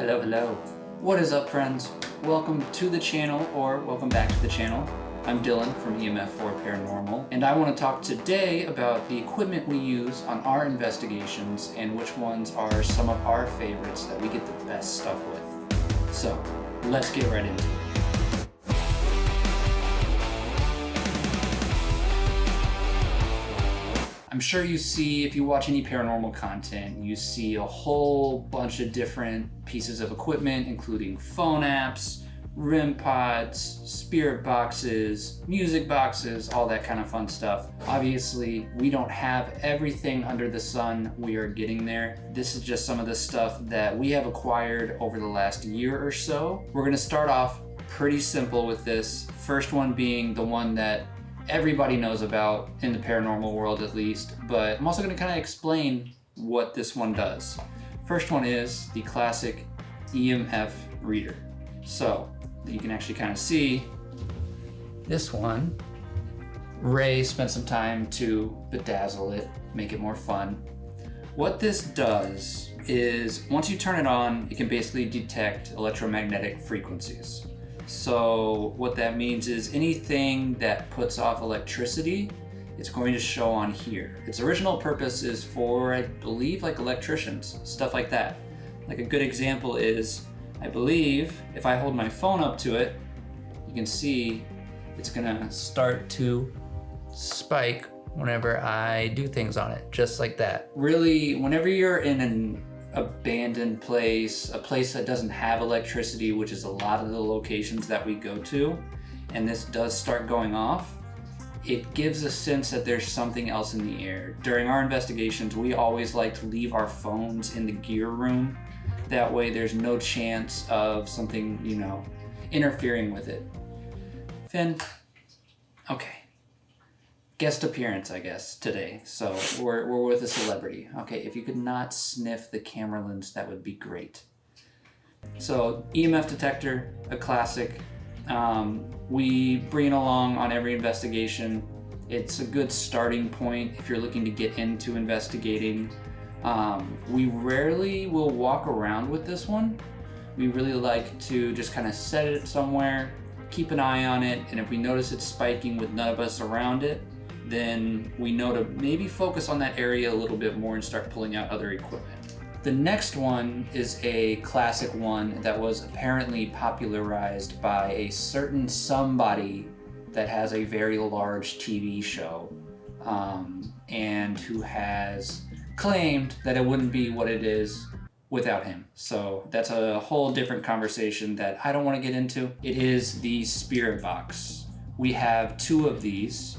Hello, hello. What is up, friends? Welcome to the channel, or welcome back to the channel. I'm Dylan from EMF4 Paranormal, and I want to talk today about the equipment we use on our investigations and which ones are some of our favorites that we get the best stuff with. So, let's get right into it. I'm sure you see, if you watch any paranormal content, you see a whole bunch of different pieces of equipment, including phone apps, REM pods, spirit boxes, music boxes, all that kind of fun stuff. Obviously, we don't have everything under the sun. We are getting there. This is just some of the stuff that we have acquired over the last year or so. We're gonna start off pretty simple with this. First one being the one that everybody knows about in the paranormal world, at least, but I'm also going to kind of explain what this one does. First one is the classic EMF reader. So you can actually kind of see this one. Ray spent some time to bedazzle it, make it more fun. What this does is once you turn it on, it can basically detect electromagnetic frequencies. So what that means is anything that puts off electricity, it's going to show on here. Its original purpose is for, I believe, like electricians, stuff like that. Like a good example is, I believe, if I hold my phone up to it, you can see it's gonna start to spike whenever I do things on it, just like that. Really, whenever you're in an abandoned place, a place that doesn't have electricity, which is a lot of the locations that we go to, and this does start going off, it gives a sense that there's something else in the air. During our investigations, we always like to leave our phones in the gear room. That way there's no chance of something, interfering with it. Finn, okay. Guest appearance, I guess, today. So we're with a celebrity. Okay, if you could not sniff the camera lens, that would be great. So EMF detector, a classic. We bring it along on every investigation. It's a good starting point if you're looking to get into investigating. We rarely will walk around with this one. We really like to just kind of set it somewhere, keep an eye on it, and if we notice it's spiking with none of us around it, then we know to maybe focus on that area a little bit more and start pulling out other equipment. The next one is a classic one that was apparently popularized by a certain somebody that has a very large TV show, and who has claimed that it wouldn't be what it is without him. So that's a whole different conversation that I don't want to get into. It is the spirit box. We have two of these.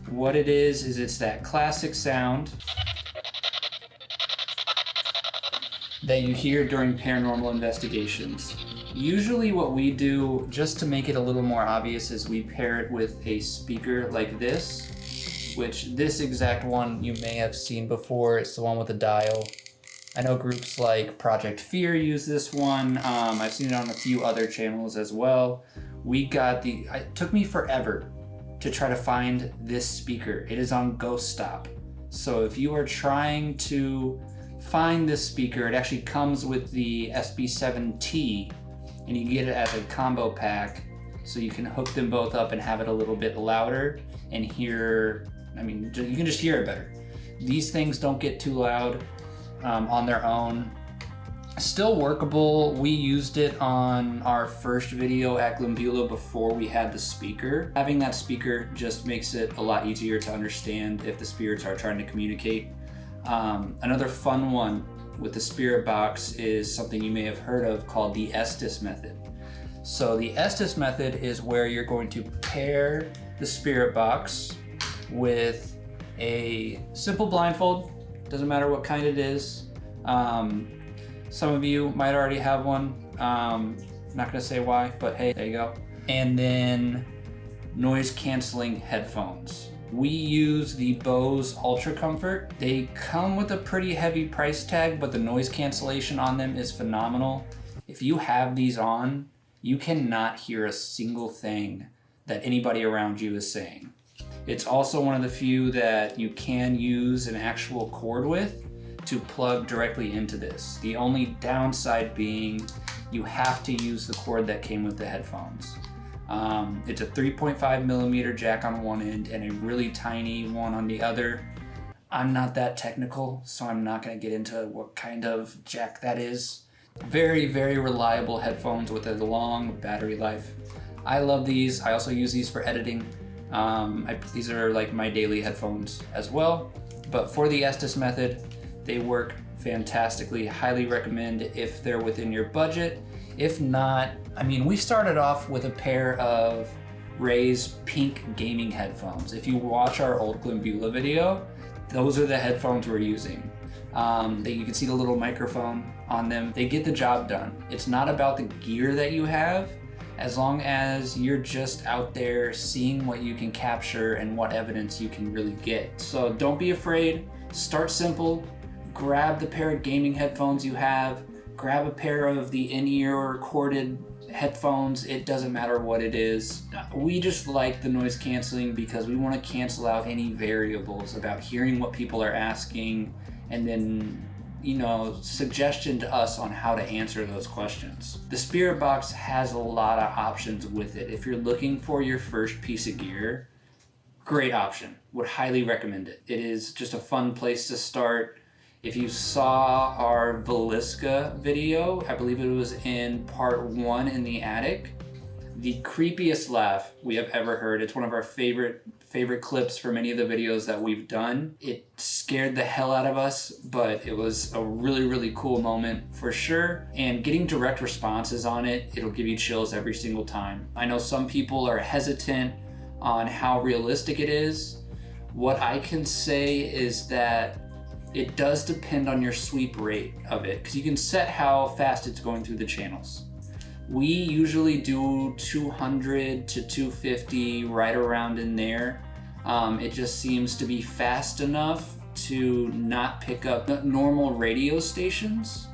What it is it's that classic sound that you hear during paranormal investigations. Usually what we do, just to make it a little more obvious, is we pair it with a speaker like this, which this exact one you may have seen before. It's the one with the dial. I know groups like Project Fear use this one. I've seen it on a few other channels as well. It took me forever to try to find this speaker. It is on Ghost Stop. So if you are trying to find this speaker, it actually comes with the SB7T, and you get it as a combo pack, so you can hook them both up and have it a little bit louder and hear, you can just hear it better. These things don't get too loud on their own. Still workable. We used it on our first video at Glimbula before we had the speaker. Having that speaker just makes it a lot easier to understand if the spirits are trying to communicate. Another fun one with the spirit box is something you may have heard of called the Estus method. So the Estus method is where you're going to pair the spirit box with a simple blindfold. Doesn't matter what kind it is. Some of you might already have one. Not gonna say why, but hey, there you go. And then noise canceling headphones. We use the Bose Ultra Comfort. They come with a pretty heavy price tag, but the noise cancellation on them is phenomenal. If you have these on, you cannot hear a single thing that anybody around you is saying. It's also one of the few that you can use an actual cord with to plug directly into this. The only downside being you have to use the cord that came with the headphones. It's a 3.5 millimeter jack on one end and a really tiny one on the other. I'm not that technical, so I'm not going to get into what kind of jack that is. Very, very reliable headphones with a long battery life. I love these. I also use these for editing. These are like my daily headphones as well. But for the Estus method, they work fantastically. Highly recommend if they're within your budget. If not, I mean, we started off with a pair of Ray's pink gaming headphones. If you watch our old Glimbula video, those are the headphones we're using. You can see the little microphone on them. They get the job done. It's not about the gear that you have, as long as you're just out there seeing what you can capture and what evidence you can really get. So don't be afraid. Start simple. Grab the pair of gaming headphones you have. Grab a pair of the in-ear corded headphones. It doesn't matter what it is. We just like the noise canceling because we want to cancel out any variables about hearing what people are asking and then, suggestion to us on how to answer those questions. The Spirit Box has a lot of options with it. If you're looking for your first piece of gear, great option. Would highly recommend it. It is just a fun place to start. If you saw our Velisca video, I believe it was in part 1 in the attic, the creepiest laugh we have ever heard. It's one of our favorite clips from any of the videos that we've done. It scared the hell out of us, but it was a really, really cool moment for sure. And getting direct responses on it, it'll give you chills every single time. I know some people are hesitant on how realistic it is. What I can say is that it does depend on your sweep rate of it, because you can set how fast it's going through the channels. We usually do 200 to 250, right around in there. It just seems to be fast enough to not pick up normal radio stations,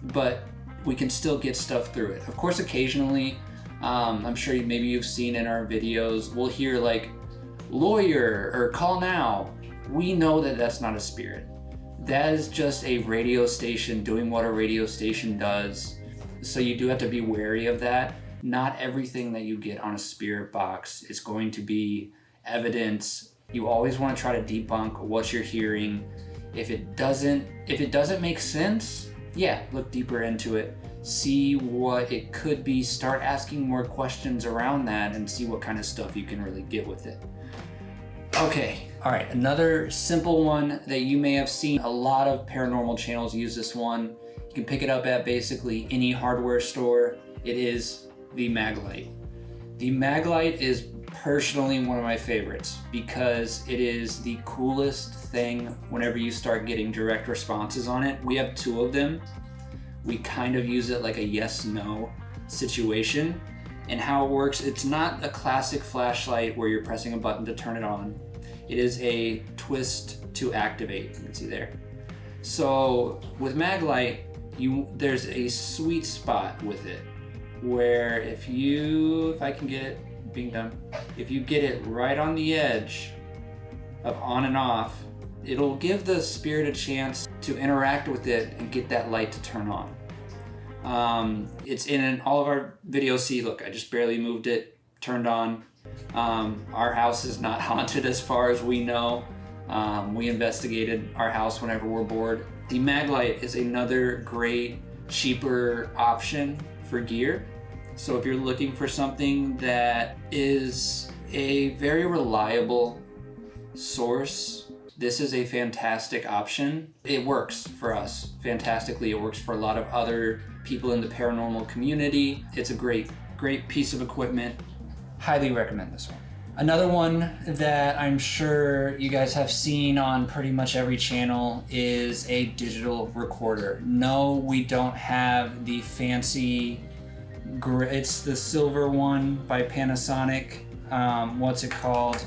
but we can still get stuff through it. Of course, occasionally, I'm sure maybe you've seen in our videos, we'll hear like lawyer or call now. We know that that's not a spirit. That is just a radio station doing what a radio station does. So you do have to be wary of that. Not everything that you get on a Spirit Box is going to be evidence. You always want to try to debunk what you're hearing. If it doesn't make sense, yeah, look deeper into it. See what it could be. Start asking more questions around that and see what kind of stuff you can really get with it. Okay, all right, another simple one that you may have seen. A lot of paranormal channels use this one. You can pick it up at basically any hardware store. It is the Maglight. The Maglight is personally one of my favorites because it is the coolest thing whenever you start getting direct responses on it. We have 2 of them. We kind of use it like a yes-no situation. And how it works, it's not a classic flashlight where you're pressing a button to turn it on. It is a twist to activate. You can see there. So with Maglight, there's a sweet spot with it where if I can get it being done, if you get it right on the edge of on and off, it'll give the spirit a chance to interact with it and get that light to turn on. It's in all of our videos. See, look, I just barely moved it, turned on. Our house is not haunted as far as we know. We investigated our house whenever we're bored. The Maglight is another great, cheaper option for gear. So if you're looking for something that is a very reliable source, this is a fantastic option. It works for us fantastically. It works for a lot of other people in the paranormal community. It's a great piece of equipment. Highly recommend this one. Another one that I'm sure you guys have seen on pretty much every channel is a digital recorder. No, we don't have the fancy, it's the silver one by Panasonic. What's it called?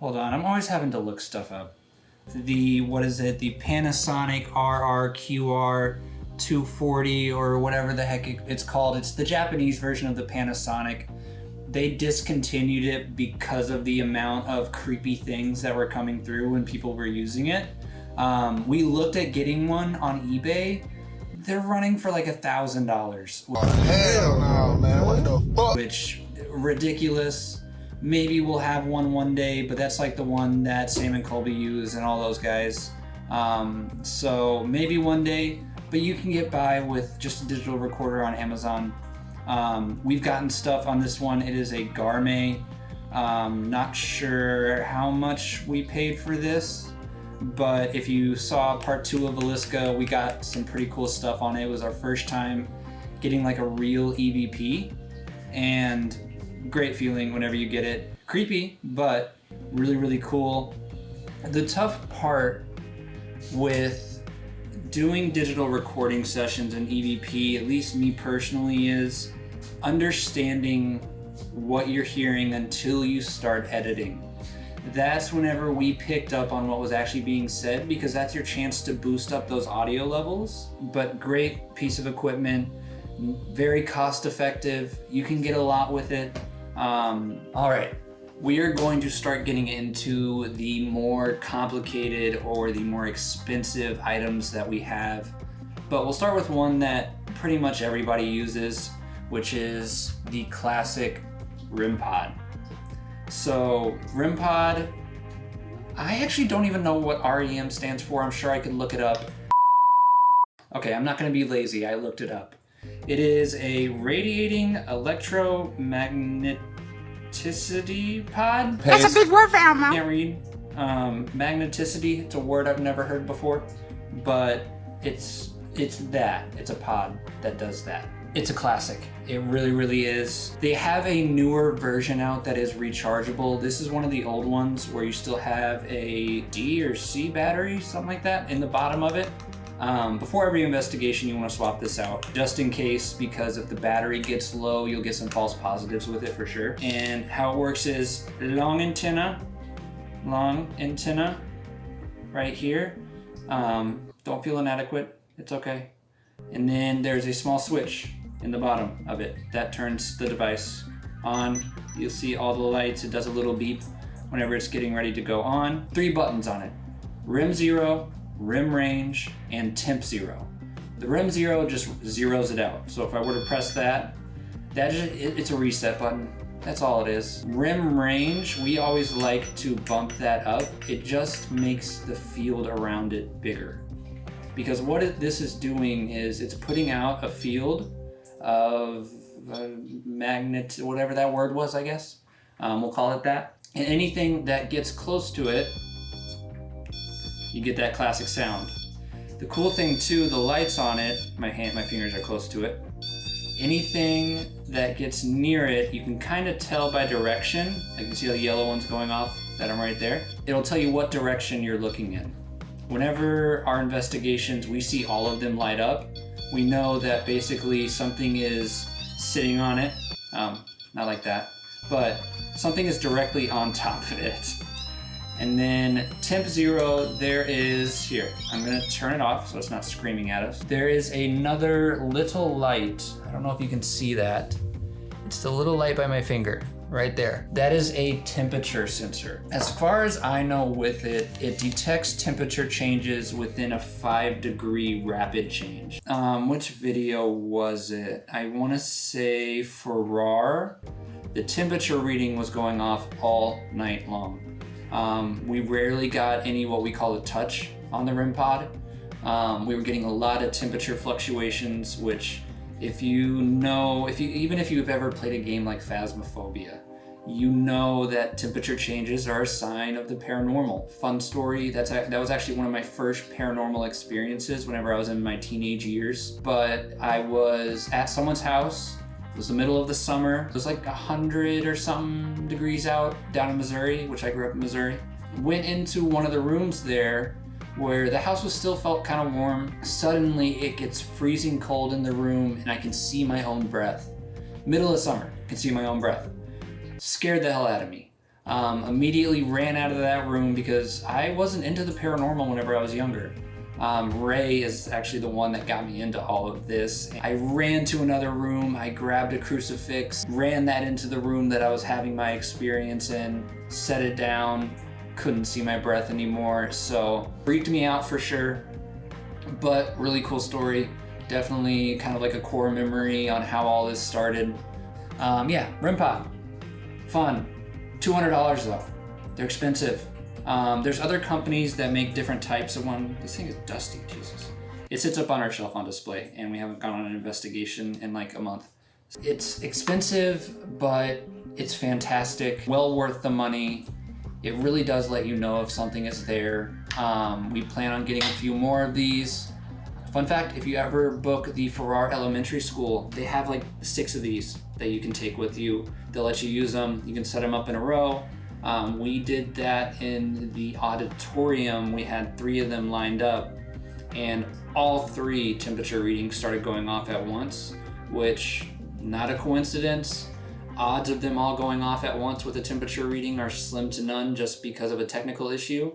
Hold on, I'm always having to look stuff up. The Panasonic RRQR 240 or whatever the heck it's called. It's the Japanese version of the Panasonic. They discontinued it because of the amount of creepy things that were coming through when people were using it. We looked at getting one on eBay. they're running for like $1,000. Oh, hell no, man. What the fuck? Which, ridiculous. Maybe we'll have one day, but that's like the one that Sam and Colby use and all those guys. So maybe one day, but you can get by with just a digital recorder on Amazon. We've gotten stuff on this one. It is a Garmin. Not sure how much we paid for this, but if you saw part 2 of Velisca, we got some pretty cool stuff on it. It was our first time getting like a real EVP, and great feeling whenever you get it. Creepy, but really, really cool. The tough part with doing digital recording sessions in EVP, at least me personally, is understanding what you're hearing until you start editing. That's whenever we picked up on what was actually being said, because that's your chance to boost up those audio levels. But great piece of equipment, very cost effective. You can get a lot with it. All right, we are going to start getting into the more complicated or the more expensive items that we have. But we'll start with one that pretty much everybody uses, which is the classic RIM pod. So RIM pod, I actually don't even know what REM stands for. I'm sure I could look it up. Okay, I'm not gonna be lazy, I looked it up. It is a radiating electromagneticity pod. That's a big word for Elmo. Can't read. Magneticity, it's a word I've never heard before, but it's that. It's a pod that does that. It's a classic. It really, really is. They have a newer version out that is rechargeable. This is one of the old ones where you still have a D or C battery, something like that, in the bottom of it. Before every investigation, you want to swap this out, just in case, because if the battery gets low, you'll get some false positives with it for sure. And how it works is long antenna, right here. Don't feel inadequate, it's okay. And then there's a small switch in the bottom of it that turns the device on. You'll see all the lights. It does a little beep whenever it's getting ready to go on. 3 buttons on it: RIM 0, RIM range, and temp 0. The RIM 0 just zeroes it out. So if I were to press that, it's a reset button. That's all it is. RIM range, we always like to bump that up. It just makes the field around it bigger. Because what this is doing is it's putting out a field of magnet, whatever that word was, I guess. We'll call it that. And anything that gets close to it, you get that classic sound. The cool thing too, the lights on it, my fingers are close to it. Anything that gets near it, you can kind of tell by direction. Like you see how the yellow one's going off, that I'm right there. It'll tell you what direction you're looking in. Whenever our investigations, we see all of them light up, we know that basically something is sitting on it. Not like that, but something is directly on top of it. And then temp 0, there is, here, I'm gonna turn it off so it's not screaming at us. There is another little light. I don't know if you can see that. It's the little light by my finger, right there. That is a temperature sensor. As far as I know with it, it detects temperature changes within a 5-degree rapid change. Which video was it? I wanna say Farrar. The temperature reading was going off all night long. We rarely got any what we call a touch on the RIM pod. We were getting a lot of temperature fluctuations, which even if you've ever played a game like Phasmophobia, you know that temperature changes are a sign of the paranormal. Fun story, that was actually one of my first paranormal experiences whenever I was in my teenage years. But I was at someone's house. It was the middle of the summer. It was like 100 or something degrees out down in Missouri, which I grew up in Missouri. Went into one of the rooms there where the house still felt kind of warm. Suddenly it gets freezing cold in the room and I can see my own breath. Middle of summer, I can see my own breath. Scared the hell out of me. Immediately ran out of that room because I wasn't into the paranormal whenever I was younger. Ray is actually the one that got me into all of this. I ran to another room, I grabbed a crucifix, ran that into the room that I was having my experience in, set it down, couldn't see my breath anymore, so freaked me out for sure, but really cool story. Definitely kind of like a core memory on how all this started. Yeah, rim pop, fun. $200 though. They're expensive. There's other companies that make different types of one. This thing is dusty, Jesus. It sits up on our shelf on display, and we haven't gone on an investigation in like a month. It's expensive, but it's fantastic. Well worth the money. It really does let you know if something is there. We plan on getting a few more of these. Fun fact, if you ever book the Farrar Elementary School, they have like 6 of these that you can take with you. They'll let you use them. You can set them up in a row. We did that in the auditorium. We had 3 of them lined up, and all 3 temperature readings started going off at once, which, not a coincidence. Odds of them all going off at once with a temperature reading are slim to none just because of a technical issue.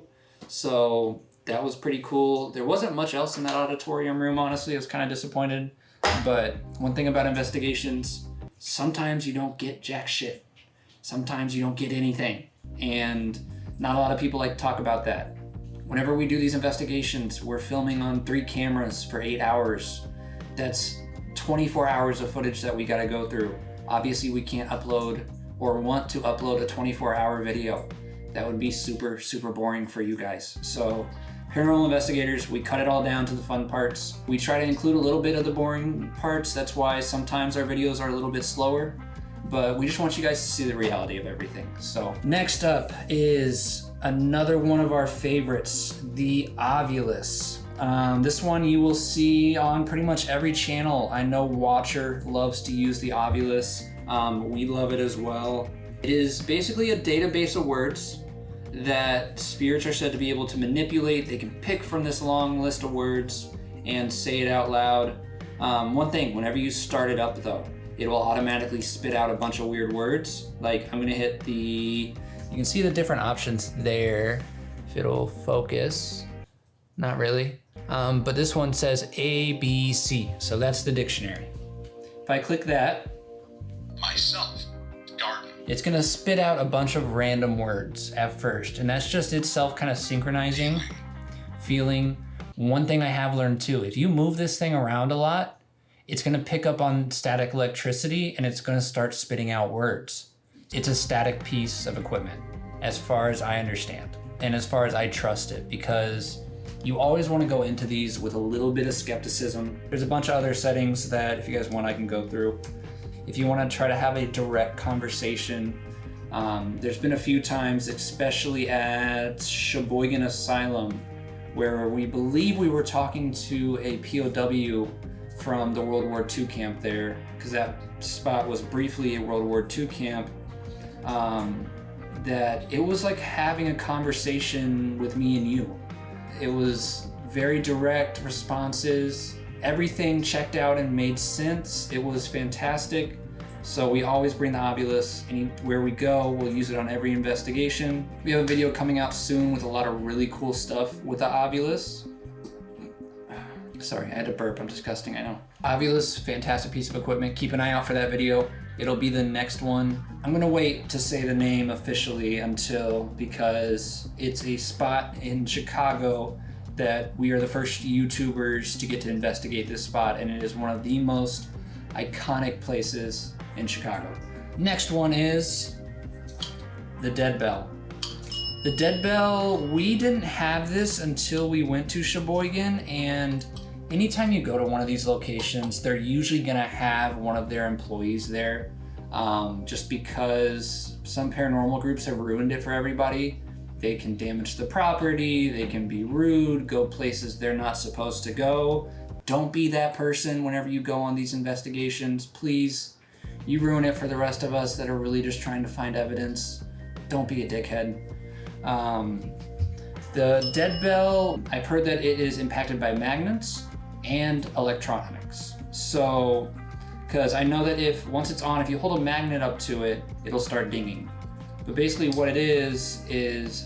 So that was pretty cool. There wasn't much else in that auditorium room, honestly. I was kind of disappointed. But one thing about investigations, sometimes you don't get jack shit. Sometimes you don't get anything. And not a lot of people like to talk about that. Whenever we do these investigations, we're filming on 3 cameras for 8 hours. That's 24 hours of footage that we gotta go through. Obviously, we can't upload or want to upload a 24-hour video. That would be super, super boring for you guys. So, paranormal investigators, we cut it all down to the fun parts. We try to include a little bit of the boring parts. That's why sometimes our videos are a little bit slower. But we just want you guys to see the reality of everything. So, next up is another one of our favorites, the Ovulus. This one you will see on pretty much every channel. I know Watcher loves to use the Ovulus. We love it as well. It is basically a database of words that spirits are said to be able to manipulate. They can pick from this long list of words and say it out loud. One thing, whenever you start it up though, it will automatically spit out a bunch of weird words. Like I'm gonna hit you can see the different options there, if it'll focus. Not really. But this one says A, B, C. So that's the dictionary. If I click that, Myself, garden. it's gonna spit out a bunch of random words at first. And that's just itself kind of synchronizing, feeling. One thing I have learned too, if you move this thing around a lot, it's gonna pick up on static electricity and it's gonna start spitting out words. It's a static piece of equipment, as far as I understand, and as far as I trust it, because you always want to go into these with a little bit of skepticism. There's a bunch of other settings that if you guys want, I can go through. If you want to try to have a direct conversation, there's been a few times, especially at Sheboygan Asylum, where we believe we were talking to a POW from the World War II camp there, because that spot was briefly a World War II camp, that it was like having a conversation with me and you. It was very direct responses. Everything checked out and made sense. It was fantastic. So we always bring the Ovulus. Anywhere we go, we'll use it on every investigation. We have a video coming out soon with a lot of really cool stuff with the Ovulus. Sorry, I had to burp. I'm disgusting, I know. Ovulus, fantastic piece of equipment. Keep an eye out for that video. It'll be the next one. I'm gonna wait to say the name officially because it's a spot in Chicago that we are the first YouTubers to get to investigate this spot, and it is one of the most iconic places in Chicago. Next one is the Dead Bell. The Dead Bell, we didn't have this until we went to Sheboygan, and anytime you go to one of these locations, they're usually gonna have one of their employees there, just because some paranormal groups have ruined it for everybody. They can damage the property, they can be rude, go places they're not supposed to go. Don't be that person whenever you go on these investigations, please. You ruin it for the rest of us that are really just trying to find evidence. Don't be a dickhead. The Dead Bell, I've heard that it is impacted by magnets and electronics. So, because I know that once it's on, if you hold a magnet up to it, it'll start dinging. But basically what it is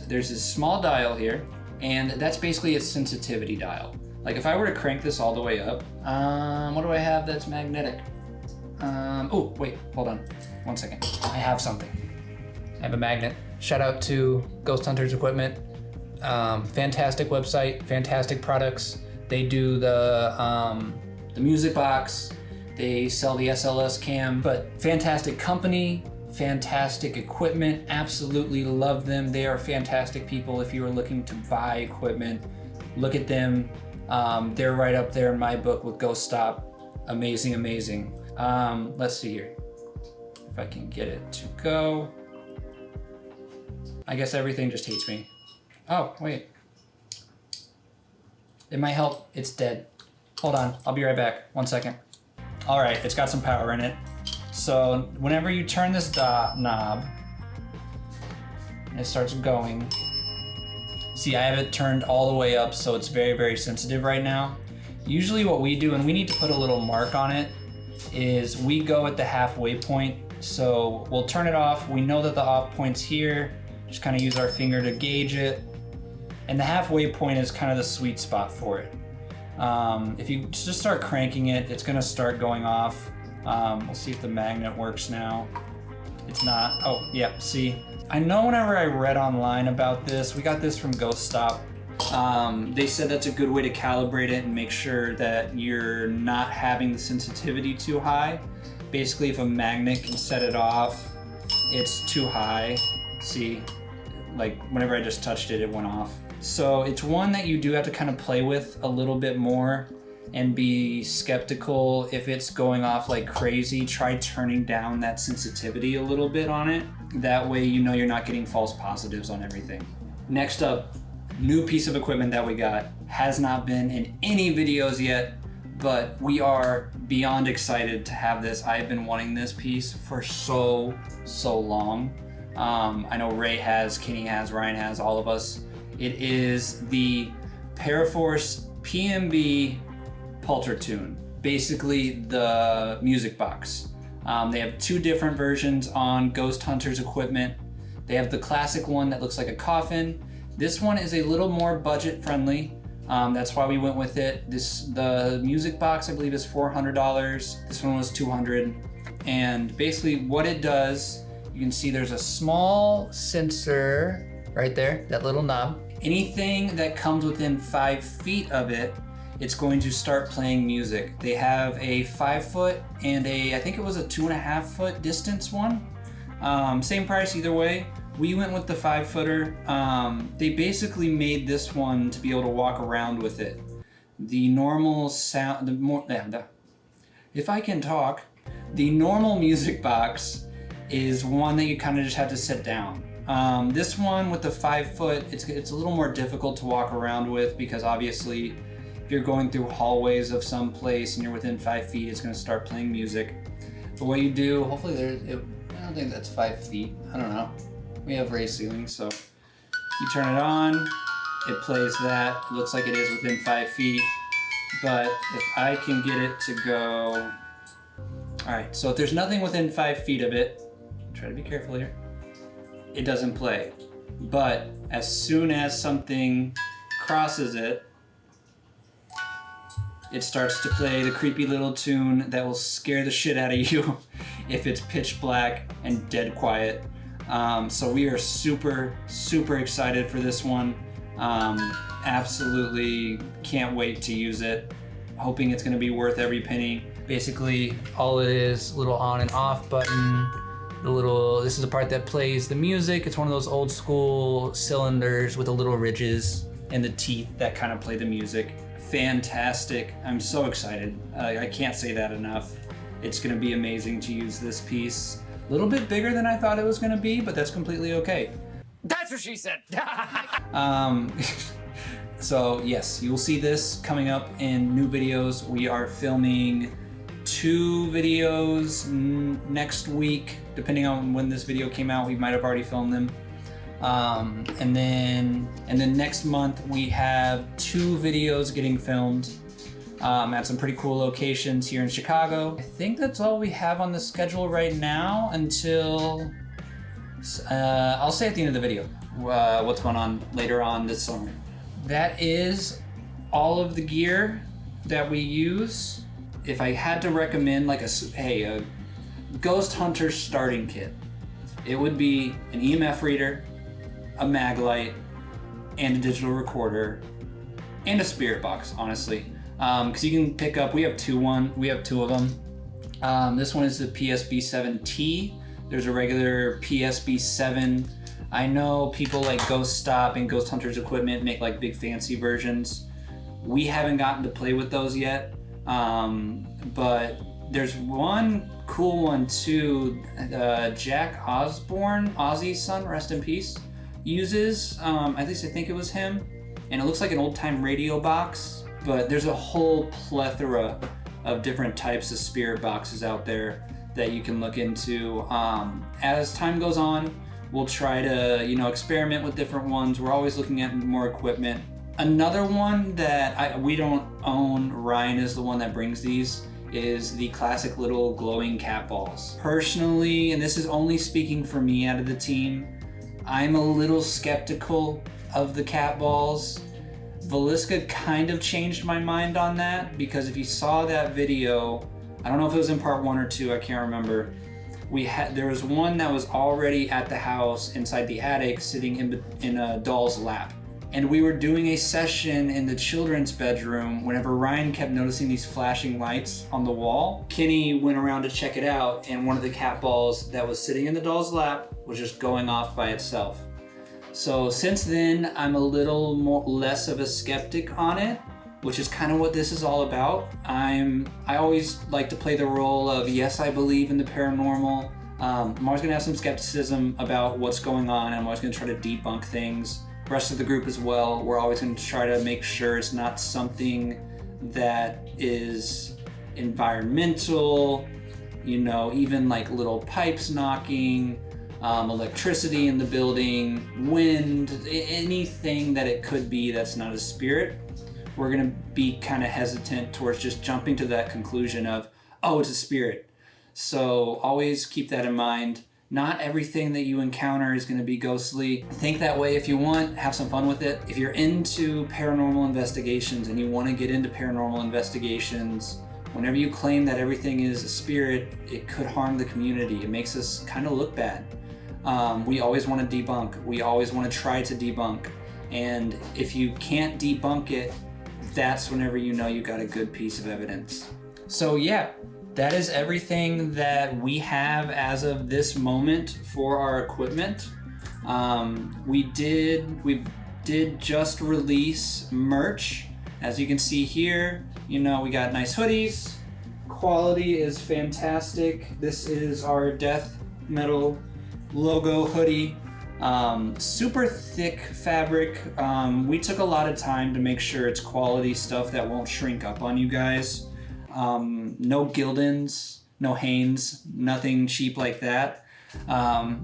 there's this small dial here, and that's basically its sensitivity dial. Like if I were to crank this all the way up, what do I have that's magnetic? Oh, wait, hold on, 1 second. I have something. I have a magnet. Shout out to Ghost Hunters Equipment. Fantastic website, fantastic products. They do the the music box, they sell the SLS cam, but fantastic company, fantastic equipment, absolutely love them. They are fantastic people. If you are looking to buy equipment, look at them. They're right up there in my book with Ghost Stop. Amazing, amazing. Let's see here. If I can get it to go. I guess everything just hates me. Oh, wait. It might help. It's dead. Hold on, I'll be right back. 1 second. All right, it's got some power in it. So whenever you turn this knob, it starts going. See, I have it turned all the way up, so it's very, very sensitive right now. Usually what we do, and we need to put a little mark on it, is we go at the halfway point. So we'll turn it off. We know that the off point's here. Just kind of use our finger to gauge it. And the halfway point is kind of the sweet spot for it. If you just start cranking it, it's gonna start going off. We'll see if the magnet works now. It's not. Oh, yeah, see. I know whenever I read online about this, we got this from Ghost Stop. They said that's a good way to calibrate it and make sure that you're not having the sensitivity too high. Basically, if a magnet can set it off, it's too high. See, like whenever I just touched it, it went off. So it's one that you do have to kind of play with a little bit more and be skeptical. If it's going off like crazy, try turning down that sensitivity a little bit on it. That way you know you're not getting false positives on everything. Next up, new piece of equipment that we got. Has not been in any videos yet, but we are beyond excited to have this. I've been wanting this piece for so long. I know Ray has, Kenny has, Ryan has, all of us. It is the Paraforce PMB Pulter Tune, basically the music box. They have two different versions on Ghost Hunters equipment. They have the classic one that looks like a coffin. This one is a little more budget friendly. That's why we went with it. The music box, I believe, is $400. This one was $200. And basically what it does, you can see there's a small sensor right there, that little knob. Anything that comes within 5 feet of it, it's going to start playing music. They have a 5 foot and I think it was a 2.5 foot distance one. Same price either way. We went with the 5 footer. They basically made this one to be able to walk around with it. The normal sound, if I can talk, the normal music box is one that you kind of just have to sit down. This one with the 5 foot, it's a little more difficult to walk around with because obviously if you're going through hallways of some place and you're within 5 feet, it's going to start playing music. But what you do, hopefully I don't think that's 5 feet. I don't know. We have raised ceilings, so you turn it on, it plays that. It looks like it is within 5 feet, but if I can get it to go, all right, so if there's nothing within 5 feet of it, try to be careful here, it doesn't play. But as soon as something crosses it, it starts to play the creepy little tune that will scare the shit out of you if it's pitch black and dead quiet. So we are super excited for this one. Absolutely can't wait to use it. Hoping it's gonna be worth every penny. Basically, all it is, little on and off button. This is the part that plays the music. It's one of those old school cylinders with the little ridges and the teeth that kind of play the music. Fantastic. I'm so excited. I can't say that enough. It's gonna be amazing to use this piece. A little bit bigger than I thought it was gonna be, but that's completely okay. That's what she said. So yes, you will see this coming up in new videos. We are filming 2 videos next week, depending on when this video came out. We might have already filmed them. And then next month we have 2 videos getting filmed at some pretty cool locations here in Chicago. I think that's all we have on the schedule right now until I'll say at the end of the video what's going on later on this summer. That is all of the gear that we use. If I had to recommend like a Ghost Hunter starting kit, it would be an EMF reader, a Maglight, and a digital recorder, and a spirit box, honestly. because you can pick up. We have two of them. This one is the PSB7T. There's a regular PSB7. I know people like Ghost Stop and Ghost Hunters Equipment make like big fancy versions. We haven't gotten to play with those yet, but there's one cool one too. Jack Osborne, Ozzy's son, rest in peace, uses. At least I think it was him, and it looks like an old-time radio box. But there's a whole plethora of different types of spirit boxes out there that you can look into. As time goes on, we'll try to, experiment with different ones. We're always looking at more equipment. Another one that we don't own, Ryan is the one that brings these, is the classic little glowing cat balls. Personally, and this is only speaking for me out of the team, I'm a little skeptical of the cat balls. Velisca kind of changed my mind on that, because if you saw that video, I don't know if it was in part 1 or 2, I can't remember. There was one that was already at the house inside the attic, sitting in a doll's lap. And we were doing a session in the children's bedroom whenever Ryan kept noticing these flashing lights on the wall. Kenny went around to check it out, and one of the cat balls that was sitting in the doll's lap was just going off by itself. So since then, I'm a little less of a skeptic on it, which is kind of what this is all about. I always like to play the role of, yes, I believe in the paranormal. I'm always gonna have some skepticism about what's going on. I'm always gonna try to debunk things. The rest of the group as well, we're always gonna try to make sure it's not something that is environmental, even like little pipes knocking, electricity in the building, wind, anything that it could be that's not a spirit. We're gonna be kind of hesitant towards just jumping to that conclusion of, oh, it's a spirit. So always keep that in mind. Not everything that you encounter is gonna be ghostly. Think that way if you want, have some fun with it. If you're into paranormal investigations and you wanna get into paranormal investigations, whenever you claim that everything is a spirit, it could harm the community. It makes us kind of look bad. We always wanna debunk. We always wanna try to debunk. And if you can't debunk it, that's whenever you know you got a good piece of evidence. So yeah, that is everything that we have as of this moment for our equipment. We did just release merch. As you can see here, we got nice hoodies. Quality is fantastic. This is our death metal logo hoodie. Super thick fabric. We took a lot of time to make sure it's quality stuff that won't shrink up on you guys. No Gildans, no Hanes, nothing cheap like that.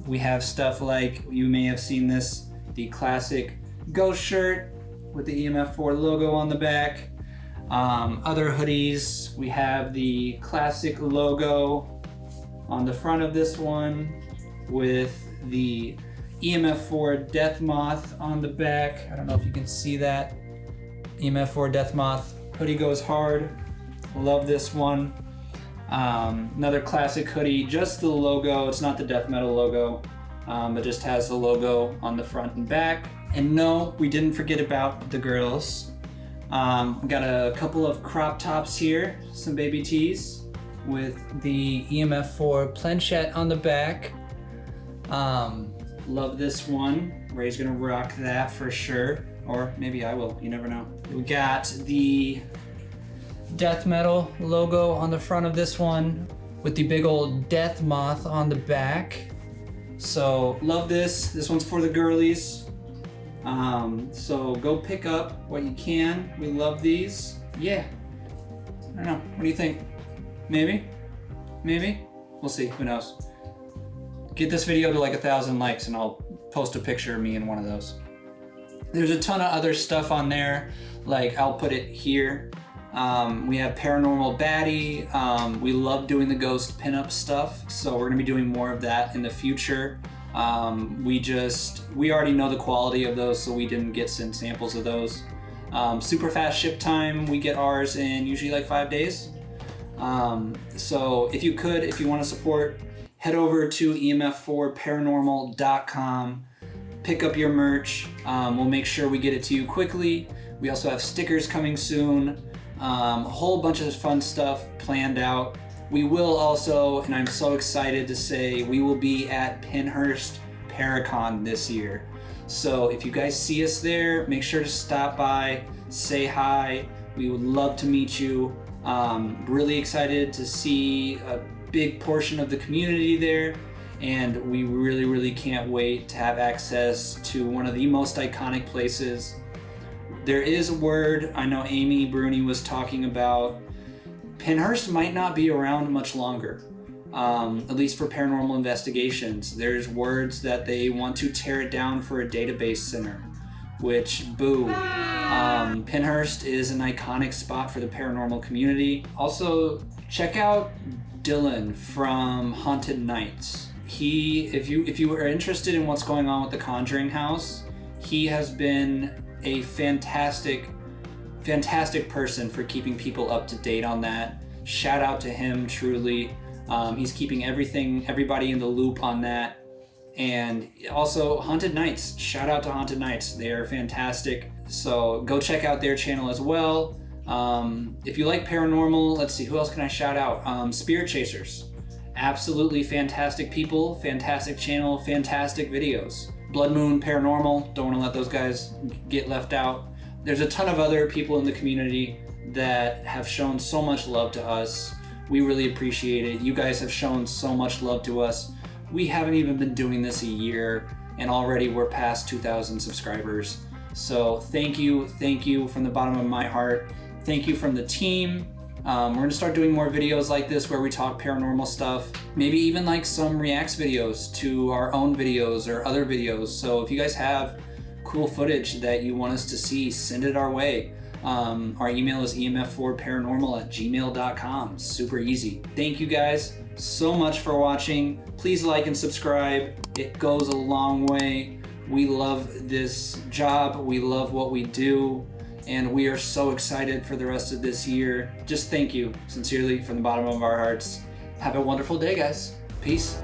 We have stuff like, you may have seen this, the classic ghost shirt with the EMF4 logo on the back. Other hoodies, we have the classic logo on the front of this one with the EMF4 Death Moth on the back. I don't know if you can see that. EMF4 Death Moth. Hoodie goes hard. Love this one. Another classic hoodie, just the logo. It's not the death metal logo. It just has the logo on the front and back. And no, we didn't forget about the girls. We got a couple of crop tops here, some baby tees with the EMF4 planchette on the back. Love this one. Ray's gonna rock that for sure. Or maybe I will, you never know. We got the death metal logo on the front of this one with the big old death moth on the back. So love this. This one's for the girlies. So go pick up what you can. We love these. Yeah. I don't know. What do you think? Maybe? We'll see. Who knows? Get this video to like 1,000 likes and I'll post a picture of me in one of those. There's a ton of other stuff on there. Like, I'll put it here. We have Paranormal Baddie. We love doing the ghost pinup stuff, so we're gonna be doing more of that in the future. We already know the quality of those, so we didn't get sent samples of those. Super fast ship time. We get ours in usually like 5 days. So if you want to support, head over to emf4paranormal.com. Pick up your merch. We'll make sure we get it to you quickly. We also have stickers coming soon. A whole bunch of fun stuff planned out. We will also, and I'm so excited to say, we will be at Pinhurst Paracon this year. So if you guys see us there, make sure to stop by, say hi. We would love to meet you. Really excited to see a big portion of the community there, and we really can't wait to have access to one of the most iconic places. There is a word, I know Amy Bruni was talking about, Pinhurst might not be around much longer, at least for paranormal investigations. There's words that they want to tear it down for a database center, which, boo. Pinhurst is an iconic spot for the paranormal community. Also, check out Dyllon from Haunted Nights. If you are interested in what's going on with the Conjuring House, he has been a fantastic person for keeping people up to date on that. Shout out to him, truly. He's keeping everybody in the loop on that. And also Haunted Nights. Shout out to Haunted Nights. They are fantastic. So go check out their channel as well. If you like paranormal, let's see, who else can I shout out? Spirit Chasers. Absolutely fantastic people, fantastic channel, fantastic videos. Blood Moon Paranormal, don't want to let those guys get left out. There's a ton of other people in the community that have shown so much love to us. We really appreciate it. You guys have shown so much love to us. We haven't even been doing this a year, and already we're past 2,000 subscribers. So thank you from the bottom of my heart. Thank you from the team. We're gonna start doing more videos like this where we talk paranormal stuff. Maybe even like some reacts videos to our own videos or other videos. So if you guys have cool footage that you want us to see, send it our way. Our email is emf4paranormal@gmail.com. Super easy. Thank you guys so much for watching. Please like and subscribe. It goes a long way. We love this job. We love what we do. And we are so excited for the rest of this year. Just thank you, sincerely, from the bottom of our hearts. Have a wonderful day, guys. Peace.